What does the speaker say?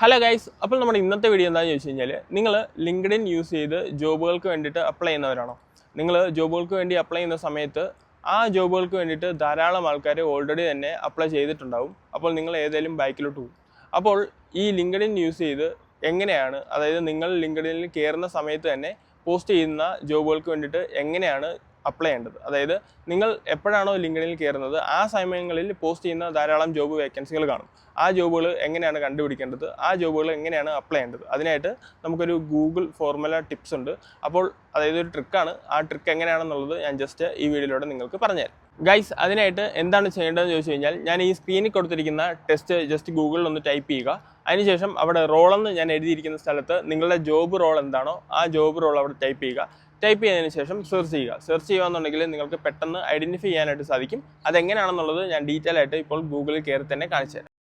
Hello guys, അപ്പോൾ നമ്മുടെ ഇന്നത്തെ വീഡിയോ എന്താണെന്ന് ചോദിച്ചു കഴിഞ്ഞാൽ നിങ്ങൾ ലിങ്ക്ഡിൻ യൂസ് ചെയ്ത് ജോബുകൾക്ക് വേണ്ടിയിട്ട് അപ്ലൈ ചെയ്യുന്നവരാണോ? നിങ്ങൾ ജോബുകൾക്ക് വേണ്ടി അപ്ലൈ ചെയ്യുന്ന സമയത്ത് ആ ജോബുകൾക്ക് വേണ്ടിയിട്ട് ധാരാളം ആൾക്കാർ ഓൾറെഡി തന്നെ അപ്ലൈ ചെയ്തിട്ടുണ്ടാവും. അപ്പോൾ നിങ്ങൾ ഏതെങ്കിലും ബാക്കിലോട്ട് പോകും. അപ്പോൾ ഈ ലിങ്ക്ഡിൻ യൂസ് ചെയ്ത് എങ്ങനെയാണ്, അതായത് നിങ്ങൾ ലിങ്ക്ഡിനിൽ കയറുന്ന സമയത്ത് തന്നെ പോസ്റ്റ് ചെയ്യുന്ന ജോബുകൾക്ക് വേണ്ടിയിട്ട് എങ്ങനെയാണ് അപ്ലൈ ചെയ്യേണ്ടത്, അതായത് നിങ്ങൾ എപ്പോഴാണോ ലിങ്ക്ഡിനിൽ കയറുന്നത് ആ സമയങ്ങളിൽ പോസ്റ്റ് ചെയ്യുന്ന ധാരാളം ജോബ് വേക്കൻസികൾ കാണും. ആ ജോബുകൾ എങ്ങനെയാണ് കണ്ടുപിടിക്കേണ്ടത്, ആ ജോബുകൾ എങ്ങനെയാണ് അപ്ലൈ ചെയ്യേണ്ടത്, അതിനായിട്ട് നമുക്കൊരു ഗൂഗിൾ ഫോർമുല ടിപ്സ് ഉണ്ട്. അപ്പോൾ അതായത് ഒരു ട്രിക്കാണ്. ആ ട്രിക്ക് എങ്ങനെയാണെന്നുള്ളത് ഞാൻ ജസ്റ്റ് ഈ വീഡിയോയിലൂടെ നിങ്ങൾക്ക് പറഞ്ഞുതരാം. ഗൈസ്, അതിനായിട്ട് എന്താണ് ചെയ്യേണ്ടതെന്ന് ചോദിച്ചു കഴിഞ്ഞാൽ, ഞാൻ ഈ സ്ക്രീനിൽ കൊടുത്തിരിക്കുന്ന ടെസ്റ്റ് ജസ്റ്റ് ഗൂഗിളിൽ ഒന്ന് ടൈപ്പ് ചെയ്യുക. അതിനുശേഷം അവിടെ റോളെന്ന് ഞാൻ എഴുതിയിരിക്കുന്ന സ്ഥലത്ത് നിങ്ങളുടെ ജോബ് റോൾ എന്താണോ ആ ജോബ് റോൾ അവിടെ ടൈപ്പ് ചെയ്യുക. ടൈപ്പ് ചെയ്തതിന് ശേഷം സെർച്ച് ചെയ്യുകയെന്നുണ്ടെങ്കിൽ നിങ്ങൾക്ക് പെട്ടെന്ന് ഐഡൻറ്റിഫൈ ചെയ്യാനായിട്ട് സാധിക്കും. അതെങ്ങനെയാണെന്നുള്ളത് ഞാൻ ഡീറ്റെയിൽ ആയിട്ട് ഇപ്പോൾ ഗൂഗിളിൽ കയറി തന്നെ കാണിച്ചു തരാം.